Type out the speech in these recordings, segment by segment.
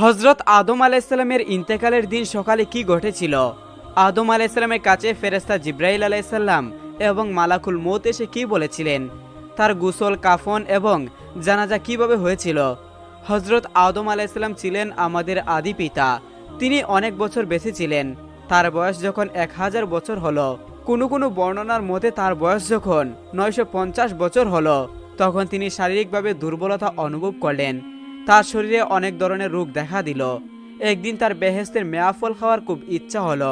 হজরত আদম আলাইসাল্লামের ইন্তেকালের দিন সকালে কি ঘটেছিল? আদম আলাইসাল্লামের কাছে ফেরেশতা জিব্রাইল আলাইসাল্লাম এবং মালাকুল মউত এসে কি বলেছিলেন? তার গোসল, কাফন এবং জানাজা কিভাবে হয়েছিল? হজরত আদম আলাইসাল্লাম ছিলেন আমাদের আদি পিতা। তিনি অনেক বছর বেঁচে ছিলেন। তার বয়স যখন 1000 বছর হলো, কোনো কোনো বর্ণনার মতে তার বয়স যখন 950 বছর হলো, তখন তিনি শারীরিকভাবে দুর্বলতা অনুভব করলেন। তার শরীরে অনেক ধরনের রোগ দেখা দিল। একদিন তার বেহেশতের মেয়াফল খাওয়ার খুব ইচ্ছা হলো।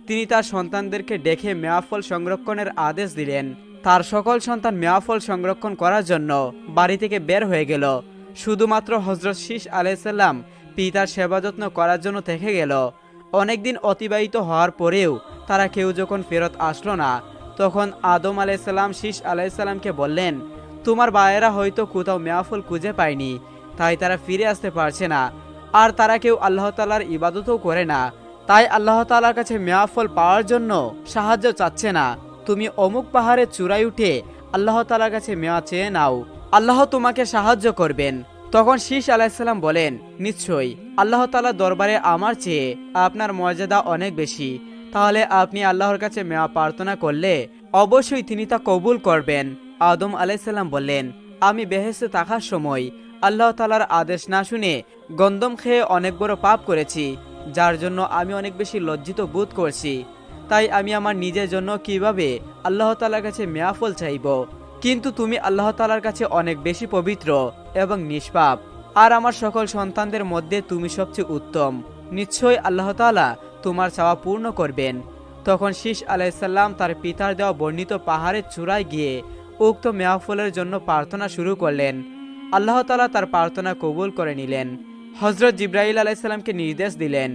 তিনি তার সন্তানদেরকে ডেকে মেয়াফল সংরক্ষণের আদেশ দিলেন। তার সকল সন্তান মেয়াফল সংরক্ষণ করার জন্য বাড়ি থেকে বের হয়ে গেল। শুধুমাত্র হজরত শীষ আলাইসাল্লাম পিতার সেবা যত্ন করার জন্য থেকে গেল। অনেকদিন অতিবাহিত হওয়ার পরেও তারা কেউ যখন ফেরত আসলো না, তখন আদম আলাইসাল্লাম শীষ আলাইসাল্লামকে বললেন, তোমার ভাইয়েরা হয়তো কোথাও মেয়াফল খুঁজে পায়নি, তাই তারা ফিরে আসতে পারছে না। আর তারা কেউ আল্লাহ তাআলার ইবাদতও করে না, তাই আল্লাহ তাআলার কাছে মেয়াফল পাওয়ার জন্য সাহায্য চাচ্ছে না। তুমি অমুক পাহাড়ের চূড়ায় উঠে আল্লাহ তাআলার কাছে মেয়া চেয়ে নাও, আল্লাহ তোমাকে সাহায্য করবেন। তখন শীষ আলাইসাল্লাম বলেন, নিশ্চয়ই আল্লাহ তাআলার দরবারে আমার চেয়ে আপনার মর্যাদা অনেক বেশি। তাহলে আপনি আল্লাহর কাছে মেয়া প্রার্থনা করলে অবশ্যই তিনি তা কবুল করবেন। আদম আলাইসাল্লাম বললেন, আমি বেহেশতে থাকার সময় আল্লাহ তাআলার আদেশ না শুনে গন্ধম খেয়ে অনেক বড় পাপ করেছি, যার জন্য আমি অনেক বেশি লজ্জিত বোধ করছি। তাই আমি আমার নিজের জন্য কিভাবে আল্লাহ তাআলার কাছে মেয়াফল চাইব? কিন্তু তুমি আল্লাহ তাআলার কাছে অনেক বেশি পবিত্র এবং নিষ্পাপ, আর আমার সকল সন্তানদের মধ্যে তুমি সবচেয়ে উত্তম। নিশ্চয়ই আল্লাহ তাআলা তোমার চাওয়া পূর্ণ করবেন। তখন শীষ আলাইসাল্লাম তার পিতার দেওয়া বর্ণিত পাহাড়ের চূড়ায় গিয়ে উক্ত মেয়াফলের জন্য প্রার্থনা শুরু করলেন। আল্লাহ তাআলা তার প্রার্থনা কবুল করে নিলেন। হজরত জিব্রাইল আলাইসাল্লামকে নির্দেশ দিলেন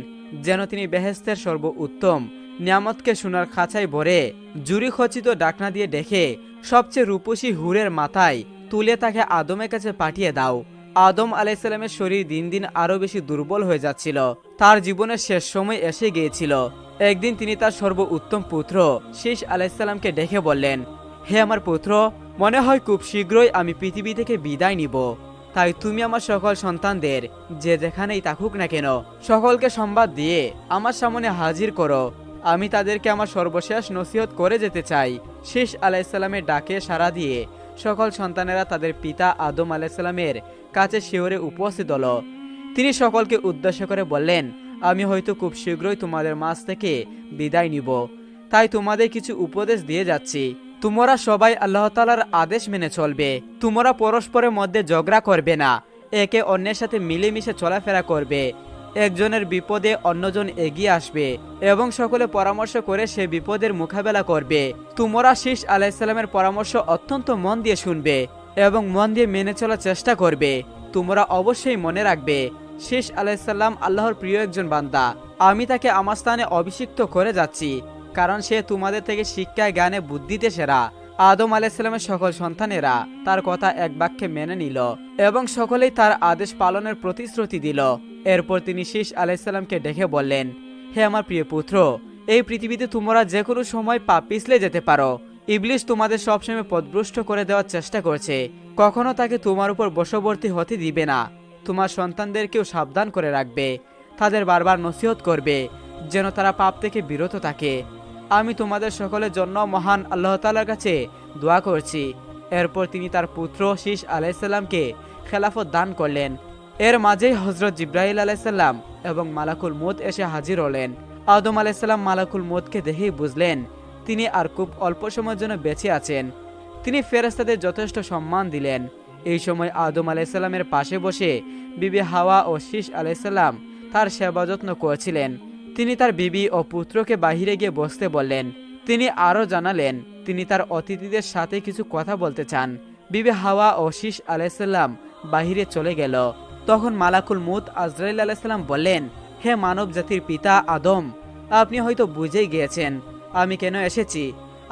যেন তিনি বেহেশতের সর্ব উত্তম নিয়ামতকে সোনার খাঁচায় ভরে জুরি খচিত ডাকনা দিয়ে ডেকে সবচেয়ে রূপসী হুরের মাথায় তুলে তাকে আদমের কাছে পাঠিয়ে দাও। আদম আলাইসাল্লামের শরীর দিন দিন আরো বেশি দুর্বল হয়ে যাচ্ছিল। তার জীবনের শেষ সময় এসে গিয়েছিল। একদিন তিনি তার সর্ব উত্তম পুত্র শীষ আলাইসাল্লামকে ডেকে বললেন, হে আমার পুত্র, মনে হয় খুব শীঘ্রই আমি পৃথিবী থেকে বিদায় নিব। তাই তুমি আমার সকল সন্তানদের যে যেখানেই থাকুক না কেন সকলকে সংবাদ দিয়ে আমার সামনে হাজির করো। আমি তাদেরকে আমার সর্বশেষ নসিহত করে যেতে চাই। শীষ আলাইসাল্লামের ডাকে সাড়া দিয়ে সকল সন্তানেরা তাদের পিতা আদম আলাইসাল্লামের কাছে শিহরে উপস্থিত হলো। তিনি সকলকে উদ্দেশ্য করে বললেন, আমি হয়তো খুব শীঘ্রই তোমাদের মাঝ থেকে বিদায় নিব, তাই তোমাদের কিছু উপদেশ দিয়ে যাচ্ছি। তোমরা সবাই আল্লাহ তাআলার আদেশ মেনে চলবে। তোমরা পরস্পরের মধ্যে ঝগড়া করবে না, একে অন্যের সাথে মিলেমিশে চলাফেরা করবে। একজনের বিপদে অন্যজন এগিয়ে আসবে এবং সকলে পরামর্শ করে সে বিপদের মোকাবেলা করবে। তোমরা শীষ আলাইসাল্লামের পরামর্শ অত্যন্ত মন দিয়ে শুনবে এবং মন দিয়ে মেনে চলার চেষ্টা করবে। তোমরা অবশ্যই মনে রাখবে, শীষ আলাইসাল্লাম আল্লাহর প্রিয় একজন বান্দা। আমি তাকে আমার স্থানে অভিষিক্ত করে যাচ্ছি, কারণ সে তোমাদের থেকে শিক্ষায়, জ্ঞানে, বুদ্ধিতে সেরা। আদম আলাইসাল্লামের সকল সন্তানেরা তার কথা এক বাক্যে মেনে নিল এবং সকলেই তার আদেশ পালনের প্রতিশ্রুতি দিল। এরপর তিনি শীষ আলাইসাল্লামকে ডেকে বললেন, হে আমার প্রিয় পুত্র, এই পৃথিবীতে তোমরা যে কোনো সময় পা পিছলে যেতে পারো। ইবলিস তোমাদের সবসময় পথভ্রষ্ট করে দেওয়ার চেষ্টা করছে, কখনো তাকে তোমার উপর বশবর্তী হতে দিবে না। তোমার সন্তানদেরকেও সাবধান করে রাখবে, তাদের বারবার নসিহত করবে যেন তারা পাপ থেকে বিরত থাকে। আমি তোমাদের সকলের জন্য মহান আল্লাহ তাআলার কাছে দোয়া করছি। এরপর তিনি তার পুত্র শীষ আলাইসাল্লামকে খেলাফত দান করলেন। এর মাঝেই হজরত জিব্রাইল আলাইসাল্লাম এবং মালাকুল মউত এসে হাজির হলেন। আদম আলাইসাল্লাম মালাকুল মউতকে দেখেই বুঝলেন তিনি আর খুব অল্প সময়ের জন্য বেঁচে আছেন। তিনি ফেরেশতাদের যথেষ্ট সম্মান দিলেন। এই সময় আদম আলাইসাল্লামের পাশে বসে বিবি হাওয়া ও শীষ আলাইসাল্লাম তার সেবা যত্ন করছিলেন। তিনি তার বিবি ও পুত্রকে বাহিরে গিয়ে বসতে বললেন। তিনি আরও জানালেন তিনি তার অতিথিদের সাথে কিছু কথা বলতে চান। বিবি হাওয়া ও শীষ আলাইসাল্লাম বাহিরে চলে গেল। তখন মালাকুল মউত আজরাইল আলাইসাল্লাম বললেন, হে মানব জাতির পিতা আদম, আপনি হয়তো বুঝেই গিয়েছেন আমি কেন এসেছি।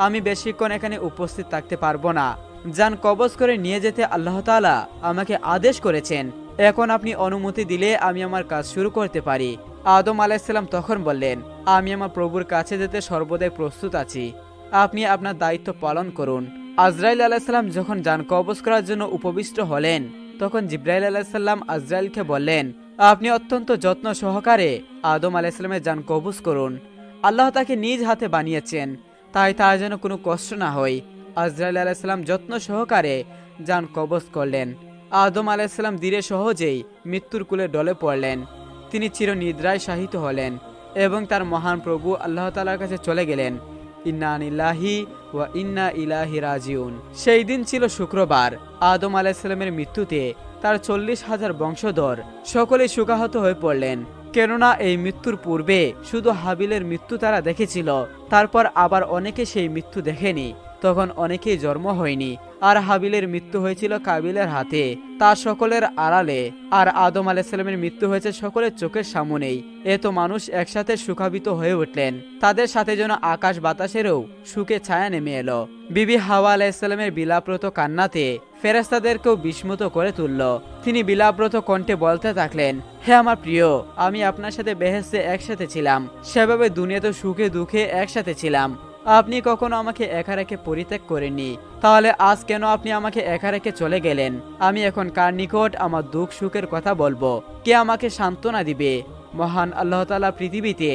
আমি বেশিক্ষণ এখানে উপস্থিত থাকতে পারবো না। যান কবজ করে নিয়ে যেতে আল্লাহ তাআলা আমাকে আদেশ করেছেন। এখন আপনি অনুমতি দিলে আমি আমার কাজ শুরু করতে পারি। আদম আলাইসাল্লাম তখন বললেন, আমি আমার প্রভুর কাছে যেতে সর্বদাই প্রস্তুত আছি, আপনি আপনার দায়িত্ব পালন করুন। আজরাইল আলাইসাল্লাম যখন যান কবজ করার জন্য উপবিষ্ট হলেন, তখন জিব্রাইল আলাইসাল্লাম আজরাইলকে বললেন, আপনি অত্যন্ত যত্ন সহকারে আদম আলাইহিসসালামের জান কবজ করুন। আল্লাহ তাকে নিজ হাতে বানিয়েছেন, তাই তার যেন কোনো কষ্ট না হয়। আজরাইল আলাইহিসসালাম যত্ন সহকারে জান কবজ করলেন। আদম আলাইহিসসালাম ধীরে সহজেই মৃত্যুর কুলে ডলে পড়লেন। তিনি চিরনিদ্রায় শায়িত হলেন এবং তার মহান প্রভু আল্লাহ তাআলার কাছে চলে গেলেন। ইন্না লিল্লাহি ওয়া ইন্না ইলাইহি রাজিউন। সেই দিন ছিল শুক্রবার। আদম আলাইহিসসালামের মৃত্যুতে তার 40,000 বংশধর সকলেই শোকাহত হয়ে পড়লেন, কেননা এই মৃত্যুর পূর্বে শুধু হাবিলের মৃত্যু তারা দেখেছিল। তারপর আবার অনেকে সেই মৃত্যু দেখেনি, তখন অনেকেই জন্ম হয়নি। আর হাবিলের মৃত্যু হয়েছিল কাবিলের হাতে, তা সকলের আড়ালে। আর আদম আলাইহিসসালামের মৃত্যু হয়েছে সকলের চোখের সামনেই। এত মানুষ একসাথে সুখাবিত হয়ে উঠলেন, তাদের সাথে যেন আকাশ বাতাসেরও সুখে ছায়া নেমে এলো। বিবি হাওয়া আলাইহিসসালামের বিলাপ্রত কান্নাতে ফেরেশতাদেরকেও বিস্মিত করে তুলল। তিনি বিলাপ্রত কণ্ঠে বলতে থাকলেন, হে আমার প্রিয়, আমি আপনার সাথে বেহেশতে একসাথে ছিলাম, সেভাবে দুনিয়াতে সুখে দুঃখে একসাথে ছিলাম। আপনি কখনো আমাকে একা রেখে পরিত্যাগ করেননি, তাহলে আজ কেন আপনি আমাকে একা রেখে চলে গেলেন? আমি এখন কার নিকট আমার দুঃখ সুখের কথা বলবো? কে আমাকে সান্ত্বনা দিবে? মহান আল্লাহ তাআলা পৃথিবীতে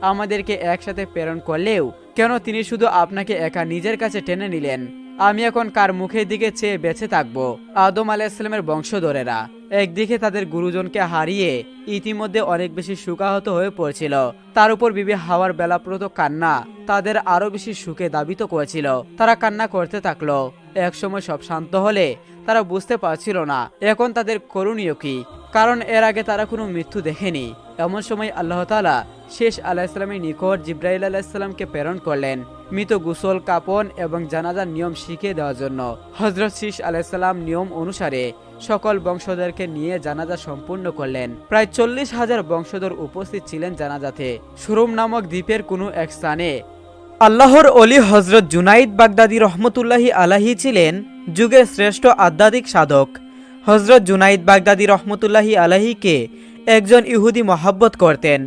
আমাদেরকে একসাথে প্রেরণ করলেও কেন তিনি শুধু আপনাকে একা নিজের কাছে টেনে নিলেন? আমি এখন কার মুখের দিকে চেয়ে বেঁচে থাকবো? আদম আলাইহিসসালামের বংশধরেরা একদিকে তাদের গুরুজনকে হারিয়ে ইতিমধ্যে অনেক বেশি শোকাহত হয়ে পড়ছিল, তার উপর বিবি হাওয়ার বেলাপ্রত কান্না তাদের আরো বেশি সুখে দাবিত করেছিল। তারা কান্না করতে থাকলো। একসময় সব শান্ত হলে তারা বুঝতে পারছিল না এখন তাদের করণীয় কি, কারণ এর আগে তারা কোনো মৃত্যু দেখেনি। এমন সময় আল্লাহ তাআলা শেষ আলাইহিসসালামের নিকট জিবরাইল আলাইহিসসালামকে প্রেরণ করলেন মৃত গোসল, কাপন এবং জানাজার নিয়ম শিখিয়ে দেওয়ার জন্য। হযরত শীষ আলাইহিসসালাম নিয়ম অনুসারে সকল বংশধরকে নিয়ে জানাজা সম্পূর্ণ করলেন। প্রায় 40,000 বংশধর উপস্থিত ছিলেন জানাজাতে। সুরুম নামক দ্বীপের কোনো এক স্থানে আল্লাহর অলি হযরত জুনাইদ বাগদাদী রহমতুল্লাহি আলাইহি ছিলেন যুগের শ্রেষ্ঠ আধ্যাত্মিক সাধক। হযরত জুনাইদ বাগদাদী রহমতুল্লাহি আলাইহিকে একজন ইহুদি মহব্বত করতেন।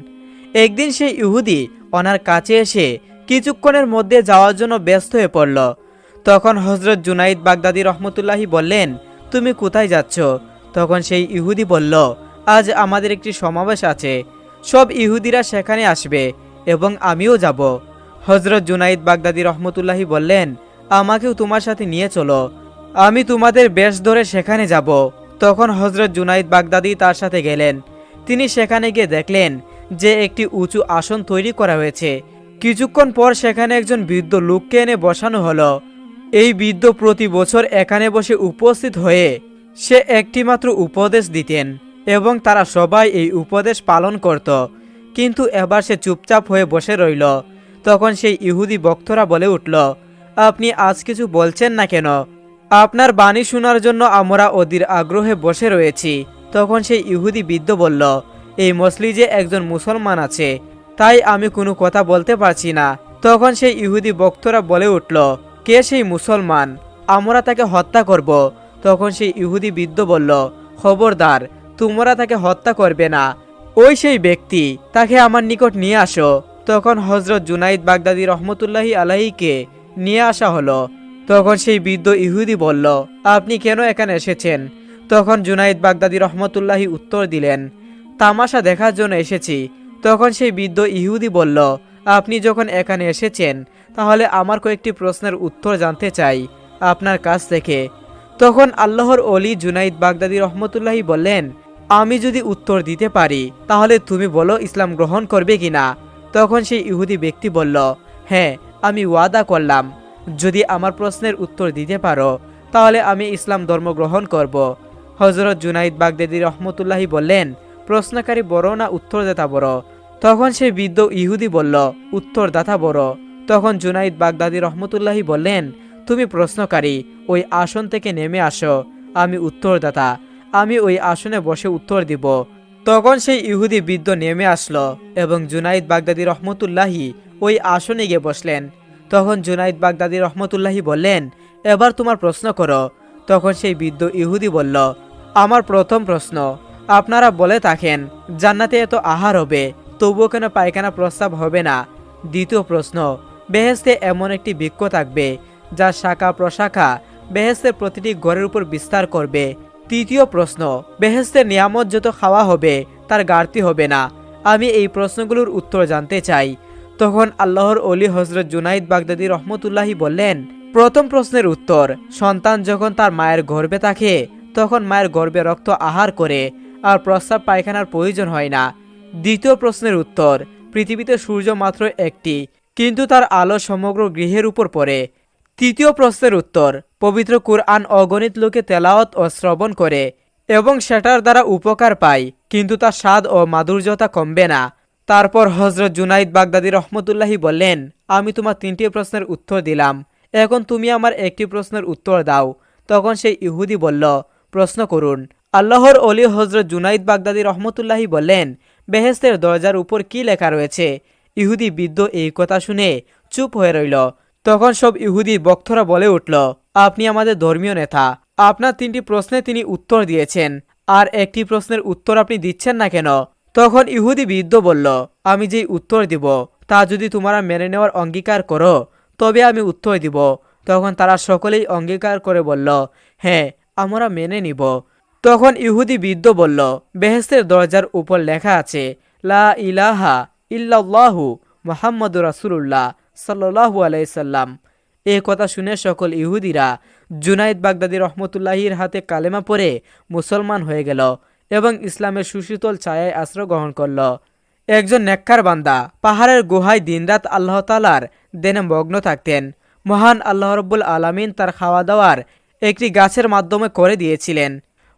একদিন সেই ইহুদি ওনার কাছে এসে কিছুক্ষণের মধ্যে যাওয়ার জন্য ব্যস্ত হয়ে পড়ল। তখন হযরত জুনাইদ বাগদাদী রহমতুল্লাহি বললেন, তুমি কোথায় যাচ্ছ? তখন সেই ইহুদি বলল, আজ আমাদের একটি সমাবেশ আছে, সব ইহুদিরা সেখানে আসবে এবং আমিও যাব। হযরত জুনাইদ বাগদাদী রহমতুল্লাহি বললেন, আমাকেও তোমার সাথে নিয়ে চলো, আমি তোমাদের বেশ ধরে সেখানে যাব। তখন হযরত জুনাইদ বাগদাদী তার সাথে গেলেন। তিনি সেখানে গিয়ে দেখলেন যে একটি উঁচু আসন তৈরি করা হয়েছে। কিছুক্ষণ পর সেখানে একজন বৃদ্ধ লোককে এনে বসানো হলো। এই বৃদ্ধ প্রতি বছর এখানে বসে উপস্থিত হয়ে সে একটি মাত্র উপদেশ দিতেন এবং তারা সবাই এই উপদেশ পালন করত। কিন্তু এবার সে চুপচাপ হয়ে বসে রইল। তখন সেই ইহুদি বক্তারা বলে উঠল, আপনি আজ কিছু বলছেন না কেন? আপনার বাণী শোনার জন্য আমরা অধীর আগ্রহে বসে রয়েছি। তখন সেই ইহুদি বৃদ্ধ বলল, এই মসজিদে একজন মুসলমান আছে, তাই আমি কোনো কথা বলতে পারছি না। তখন সেই ইহুদি বক্তারা বলে উঠল, কে সেই মুসলমান? আমরা তাকে হত্যা করব। তখন সেই ইহুদি বৃদ্ধ বলল, খবরদার, তোমরা তাকে হত্যা করবে না, ওই সেই ব্যক্তি, তাকে আমার নিকট নিয়ে আসো। তখন হযরত জুনাইদ বাগদাদী রহমতুল্লাহি আলাইহিকে নিয়ে আসা হলো। তখন সেই বৃদ্ধ ইহুদি বলল, আপনি কেন এখানে এসেছেন? তখন জুনাইদ বাগদাদী রহমতুল্লাহি উত্তর দিলেন, তামাশা দেখার জন্য এসেছি। তখন সেই বৃদ্ধ ইহুদি বলল, আপনি যখন এখানে এসেছেন তাহলে আমার কয়েকটি প্রশ্নের উত্তর জানতে চাই আপনার কাছ থেকে। তখন আল্লাহর অলি জুনাইদ বাগদাদী রহমতুল্লাহি বললেন, আমি যদি উত্তর দিতে পারি তাহলে তুমি বলো ইসলাম গ্রহণ করবে কিনা? তখন সেই ইহুদি ব্যক্তি বলল, হ্যাঁ, আমি ওয়াদা করলাম, যদি আমার প্রশ্নের উত্তর দিতে পারো তাহলে আমি ইসলাম ধর্ম গ্রহণ করব। হযরত জুনাইদ বাগদাদী রহমতুল্লাহি বললেন, প্রশ্নকারী বড় না উত্তরদাতা বড়? তখন সেই বৃদ্ধ ইহুদি বলল, উত্তরদাতা বড়। তখন জুনাইদ বাগদাদী রহমতুল্লাহি বললেন, তুমি প্রশ্নকারী, ওই আসন থেকে নেমে আসো, আমি উত্তরদাতা, আমি ওই আসনে বসে উত্তর দিব। তখন সেই ইহুদি বৃদ্ধ নেমে আসলো এবং জুনাইদ বাগদাদী রহমতুল্লাহি ওই আসনে গিয়ে বসলেন। তখন জুনাইদ বাগদাদী রহমতুল্লাহি বললেন, এবার তোমার প্রশ্ন করো। তখন সেই বৃদ্ধ ইহুদি বলল, আমার প্রথম প্রশ্ন, আপনারা বলে থাকেন জান্নাতে এত আহার হবে, তবুও কেন পায়খানা প্রস্রাব হবে না? দ্বিতীয় প্রশ্ন, বেহেশতে এমন একটি বৃক্ষ থাকবে যার শাখা প্রশাখা বেহেশতের প্রতিটি ঘরের উপর বিস্তার করবে। তৃতীয় প্রশ্ন, বেহেশতের নিয়ামত যত খাওয়া হবে তার ঘাটতি হবে না? আমি এই প্রশ্নগুলোর উত্তর জানতে চাই। তখন আল্লাহর ওলি হজরত জুনাইদ বাগদাদি রহমতুল্লাহি বললেন, প্রথম প্রশ্নের উত্তর, সন্তান যখন তার মায়ের গর্ভে থাকে তখন মায়ের গর্ভে রক্ত আহার করে, আর প্রস্রাব পায়খানার প্রয়োজন হয় না। দ্বিতীয় প্রশ্নের উত্তর, পৃথিবীতে সূর্য মাত্র একটি, কিন্তু তার আলো সমগ্র গৃহের উপর পড়ে। তৃতীয় প্রশ্নের উত্তর, পবিত্র কুরআন অগণিত লোকে তেলাওয়াত ও শ্রবণ করে এবং সেটার দ্বারা উপকার পায়, কিন্তু তার স্বাদ ও মাধুর্যতা কমবে না। তারপর হজরত জুনাইদ বাগদাদি রহমতুল্লাহি বললেন, আমি তোমার 3টি প্রশ্নের উত্তর দিলাম, এখন তুমি আমার একটি প্রশ্নের উত্তর দাও। তখন সেই ইহুদি বলল, প্রশ্ন করুন। আল্লাহর ওলি হজরত জুনাইদ বাগদাদি রহমতুল্লাহি বললেন, বেহেস্তের দরজার উপর কি লেখা রয়েছে? ইহুদি বৃদ্ধ এই কথা শুনে চুপ হয়ে রইল। তখন সব ইহুদি বক্তরা বলে উঠল, আপনি আমাদের ধর্মীয় নেতা, আপনার 3টি প্রশ্নে তিনি উত্তর দিয়েছেন, আর একটি প্রশ্নের উত্তর আপনি দিচ্ছেন না কেন? তখন ইহুদি বৃদ্ধ বলল, আমি যেই উত্তর দিব তা যদি তোমরা মেনে নেওয়ার অঙ্গীকার করো তবে আমি উত্তর দিব। তখন তারা সকলেই অঙ্গীকার করে বলল, হ্যাঁ, আমরা মেনে নিব। তখন ইহুদি বৃদ্ধ বলল, বেহেস্তের দরজার উপর লেখা আছে, লা ইলাহা ইল্লাল্লাহু মুহাম্মাদুর রাসূলুল্লাহ সাল্লাল্লাহু আলাইহি সাল্লাম। এই কথা শুনে সকল ইহুদিরা জুনাইদ বাগদাদি রহমতুল্লাহির হাতে কালেমা পড়ে মুসলমান হয়ে গেল এবং ইসলামের সুশীতল ছায়ায় আশ্রয় গ্রহণ করল। একজন নেককার বান্দা পাহাড়ের গুহায় দিনরাত আল্লাহ তাআলার দেনে মগ্ন থাকতেন। মহান আল্লাহ রব্বুল আলামিন তার খাওয়া দাওয়ার একটি গাছের মাধ্যমে করে দিয়েছিলেন।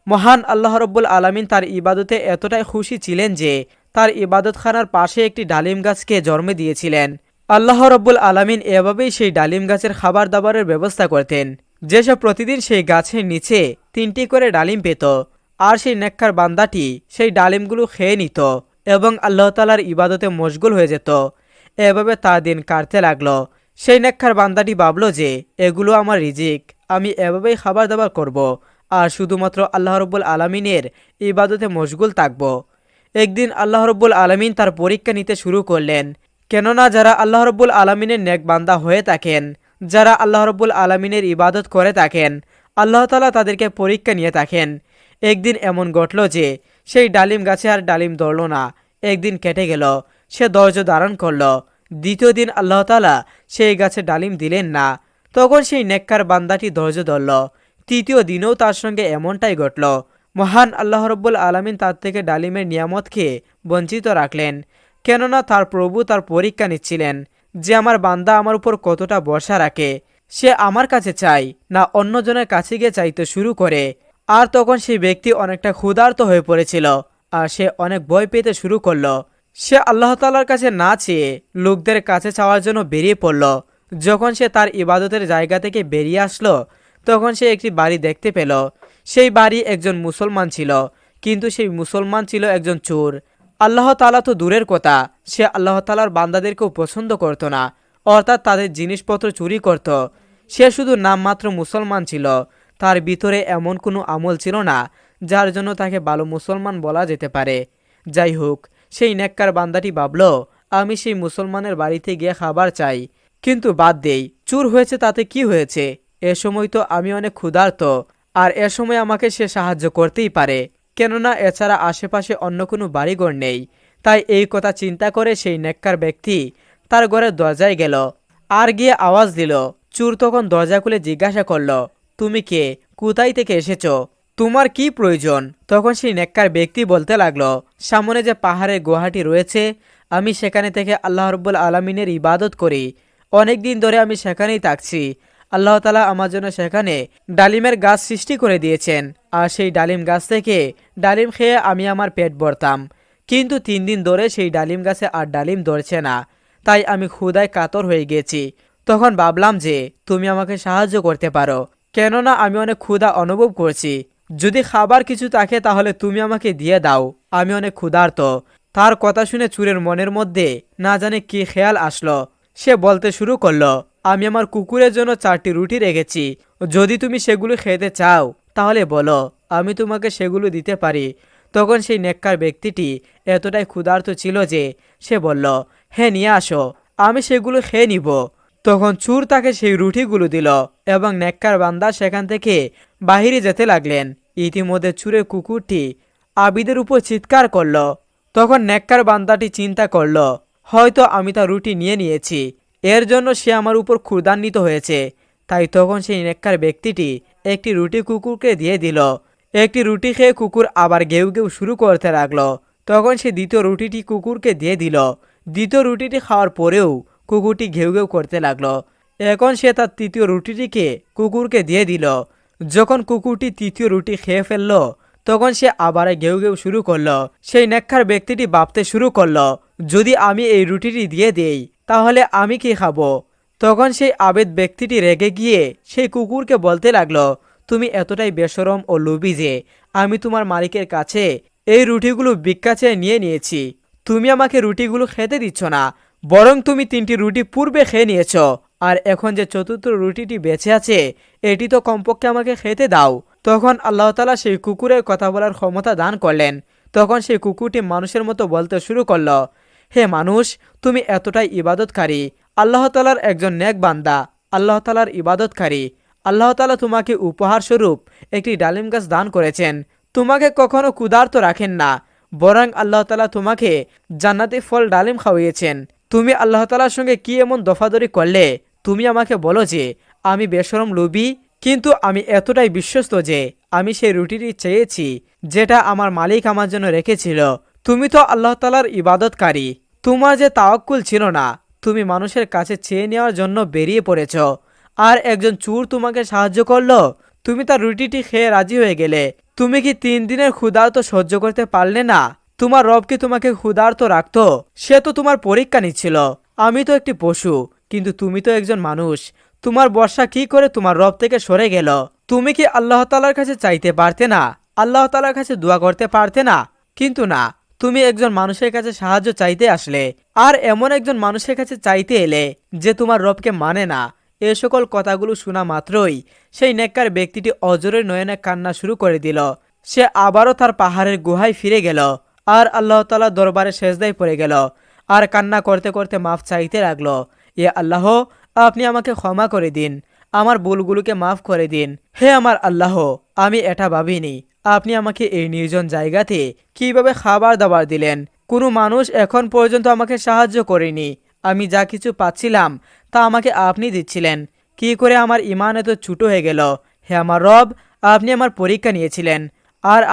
মহান আল্লাহ রব্বুল আলামিন তার ইবাদতে এতটাই খুশি ছিলেন যে তার ইবাদতখানার পাশে একটি ডালিম গাছকে জন্ম দিয়েছিলেন। আল্লাহ রব্বুল আলামিন এভাবেই সেই ডালিম গাছের খাবার দাবারের ব্যবস্থা করতেন, যেসব প্রতিদিন সেই গাছের নিচে 3টি করে ডালিম পেত, আর সেই নেককার বান্দাটি সেই ডালিমগুলো খেয়ে নিত এবং আল্লাহ তাআলার ইবাদতে মশগুল হয়ে যেত। এভাবে তার দিন কাটতে লাগলো। সেই নেককার বান্দাটি ভাবল যে এগুলো আমার রিজিক, আমি এভাবেই খাবার দাবার করব আর শুধুমাত্র আল্লাহ রব্বুল আলামিনের ইবাদতে মশগুল থাকব। একদিন আল্লাহ রব্বুল আলামিন তার পরীক্ষা নিতে শুরু করলেন, কেননা যারা আল্লাহ রব্বুল আলামিনের নেক বান্দা হয়ে থাকেন, যারা আল্লাহ রব্বুল আলামিনের ইবাদত করে থাকেন, আল্লাহ তাআলা তাদেরকে পরীক্ষা নিয়ে থাকেন। একদিন এমন ঘটল যে সেই ডালিম গাছে আর ডালিম ধরল না। একদিন কেটে গেল, সে ধৈর্য ধারণ করল। দ্বিতীয় দিন আল্লাহ তাআলা সেই গাছে ডালিম দিলেন না। তখন সেই নেককার বান্দাটি ধৈর্য ধরল। তৃতীয় দিনেও তার সঙ্গে এমনটাই ঘটল। মহান আল্লাহ রব্বুল আলামিন তার থেকে ডালিমের নিয়ামতকে বঞ্চিত রাখলেন, কেননা তার প্রভু তার পরীক্ষা নিচ্ছিলেন যে আমার বান্দা আমার উপর কতটা ভরসা রাখে। সে আমার কাছে চাই না অন্যজনের কাছে গিয়ে চাইতে শুরু করে। আর তখন সেই ব্যক্তি অনেকটা ক্ষুধার্ত হয়ে পড়েছিল আর সে অনেক ভয় পেতে শুরু করলো। সে আল্লাহ তাআলার কাছে না চেয়ে লোকদের কাছে চাওয়ার জন্য বেরিয়ে পড়ল। যখন সে তার ইবাদতের জায়গা থেকে বেরিয়ে আসলো তখন সে একটি বাড়ি দেখতে পেল। সেই বাড়ি একজন মুসলমান ছিল, কিন্তু সেই মুসলমান ছিল একজন চোর। আল্লাহ তাআলা তো দূরের কথা, সে আল্লাহ তাআলার বান্দাদেরকেও পছন্দ করত না, অর্থাৎ তাদের জিনিসপত্র চুরি করত। সে শুধু নামমাত্র মুসলমান ছিল, তার ভিতরে এমন কোনো আমল ছিল না যার জন্য তাকে ভালো মুসলমান বলা যেতে পারে। যাই হোক, সেই নেককার বান্দাটি ভাবল, আমি সেই মুসলমানের বাড়িতে গিয়ে খাবার চাই, কিন্তু বাদ দেই, চুর হয়েছে তাতে কি হয়েছে? এ সময় তো আমি অনেক ক্ষুধার্ত, আর এ সময় আমাকে সে সাহায্য করতেই পারে, কেননা এছাড়া আশেপাশে অন্য কোনো বাড়িঘর নেই। তাই এই কথা চিন্তা করে সেই নেককার ব্যক্তি তার ঘরের দরজায় গেল আর গিয়ে আওয়াজ দিল। চোর তখন দরজা খুলে জিজ্ঞাসা করল, তুমি কে? কোথায় থেকে এসেছো? তোমার কি প্রয়োজন? তখন সেই নেককার ব্যক্তি বলতে লাগলো, সামনে যে পাহাড়ের গুহাটি রয়েছে, আমি সেখানে থেকে আল্লাহ রাব্বুল আলামিনের ইবাদত করি। অনেক দিন ধরে আমি সেখানেই থাকছি। আল্লাহ তাআলা আমার জন্য সেখানে ডালিমের গাছ সৃষ্টি করে দিয়েছেন, আর সেই ডালিম গাছ থেকে ডালিম খেয়ে আমি আমার পেট ভরতাম। কিন্তু 3 দিন ধরে সেই ডালিম গাছে আর ডালিম ধরছে না, তাই আমি ক্ষুধায় কাতর হয়ে গেছি। তখন ভাবলাম যে তুমি আমাকে সাহায্য করতে পারো, কেননা আমি অনেক ক্ষুধা অনুভব করছি। যদি খাবার কিছু থাকে তাহলে তুমি আমাকে দিয়ে দাও, আমি অনেক ক্ষুধার্ত। তার কথা শুনে চোরের মনের মধ্যে না জানে কি খেয়াল আসলো। সে বলতে শুরু করলো, আমি আমার কুকুরের জন্য 4টি রুটি রেখেছি, যদি তুমি সেগুলো খেতে চাও তাহলে বলো, আমি তোমাকে সেগুলো দিতে পারি। তখন সেই নেককার ব্যক্তিটি এতটাই ক্ষুধার্ত ছিল যে সে বলল, হ্যাঁ নিয়ে আসো, আমি সেগুলো খেয়ে নিব। তখন চোর তাকে সেই রুটিগুলো দিল এবং নেককার বান্দা সেখান থেকে বাহিরে যেতে লাগলেন। ইতিমধ্যে চোরের কুকুরটি আবিদের উপর চিৎকার করলো। তখন নেককার বান্দাটি চিন্তা করলো, হয়তো আমি তার রুটি নিয়ে নিয়েছি, এর জন্য সে আমার উপর ক্ষুধান্বিত হয়েছে। তাই তখন সেই নেককার ব্যক্তিটি একটি রুটি কুকুরকে দিয়ে দিল। একটি রুটি খেয়ে কুকুর আবার ঘেউ ঘেউ শুরু করতে লাগলো। তখন সে দ্বিতীয় রুটিটি কুকুরকে দিয়ে দিল। দ্বিতীয় রুটিটি খাওয়ার পরেও কুকুরটি ঘেউ ঘেউ করতে লাগলো। এখন সে তার তৃতীয় রুটিটিকে কুকুরকে দিয়ে দিল। যখন কুকুরটি তৃতীয় রুটি খেয়ে ফেললো, তখন সে আবার ঘেউ ঘেউ শুরু করলো। সেই নেককার ব্যক্তিটি ভাবতে শুরু করলো, যদি আমি এই রুটিটি দিয়ে দেই তাহলে আমি কি খাবো। তখন সেই আবেদ ব্যক্তিটি রেগে গিয়ে সেই কুকুরকে বলতে লাগলো, তুমি এতটাই বেশরম ও লোভী যে আমি তোমার মালিকের কাছে এই রুটিগুলো ভিক্ষা চেয়ে নিয়ে নিয়েছি। তুমি আমাকে রুটিগুলো খেতে দিচ্ছ না, বরং তুমি 3টি রুটি পূর্বে খেয়ে নিয়েছ, আর এখন যে চতুর্থ রুটিটি বেঁচে আছে এটি তো কমপক্ষে আমাকে খেতে দাও। তখন আল্লাহ তাআলা সেই কুকুরের কথা বলার ক্ষমতা দান করলেন। তখন সেই কুকুরটি মানুষের মতো বলতে শুরু করলো, হে মানুষ, তুমি এতটাই ইবাদতকারী, আল্লাহ তাআলার একজন নেক বান্দা, আল্লাহ তাআলার ইবাদতকারী। আল্লাহ তাআলা তোমাকে উপহার স্বরূপ একটি ডালিম গাছ দান করেছেন। তোমাকে কখনো ক্ষুধার্ত রাখেন না, বরং আল্লাহ তাআলা তোমাকে জান্নাতি ফল ডালিম খাওয়িয়েছেন। তুমি আল্লাহ তাআলার সঙ্গে কি এমন দফাদরি করলে? তুমি আমাকে বলো যে আমি বেশরম লোভী, কিন্তু আমি এতটাই বিশ্বস্ত যে আমি সেই রুটিটি চেয়েছি যেটা আমার মালিক আমার জন্য রেখেছিল। তুমি তো আল্লাহ তাআলার ইবাদতকারী, তোমার যে তাওয়াক্কুল ছিল না, তুমি মানুষের কাছে চেয়ে নেওয়ার জন্য বেরিয়ে পড়েছ, আর একজন চোর তোমাকে সাহায্য করলো, তুমি তার রুটিটি খেয়ে রাজি হয়ে গেলে। তুমি কি 3 দিনের ক্ষুধার্ত সহ্য করতে পারলে না? তোমার রব কি তোমাকে ক্ষুধার্ত রাখতো? সে তো তোমার পরীক্ষা নিচ্ছিল। আমি তো একটি পশু, কিন্তু তুমি তো একজন মানুষ। তোমার বর্ষা কি করে তোমার রব থেকে সরে গেল? তুমি কি আল্লাহ তাআলার কাছে চাইতে পারতে না? আল্লাহ তাআলার কাছে দোয়া করতে পারতে না? কিন্তু না, তুমি একজন মানুষের কাছে সাহায্য চাইতে আসলে, আর এমন একজন মানুষের কাছে চাইতে এলে যে তোমার রবকে মানে না। এ সকল কথাগুলো শোনা মাত্রই সেই নেককার ব্যক্তিটি অজরের নয়নে কান্না শুরু করে দিল। সে আবারও তার পাহাড়ের গুহায় ফিরে গেল, আর আল্লাহ তাআলার দরবারে সেজদায় পড়ে গেল, আর কান্না করতে করতে মাফ চাইতে লাগলো। ইয়া আল্লাহ, আপনি আমাকে ক্ষমা করে দিন, আমার ভুলগুলোকে মাফ করে দিন। হে আমার আল্লাহ, আমি এটা ভাবিনি আপনি আমাকে এই নির্জন জায়গাতে কিভাবে খাবার দাবার দিলেন। কোনো মানুষ এখন পর্যন্ত আমাকে সাহায্য করেনি। আমি যা কিছু পাচ্ছিলাম তা আমাকে আপনি দিচ্ছিলেন। কি করে আমার ঈমান এত ছোট হয়ে গেল? হে আমার রব, আপনি আমার পরীক্ষা নিয়েছিলেন, আর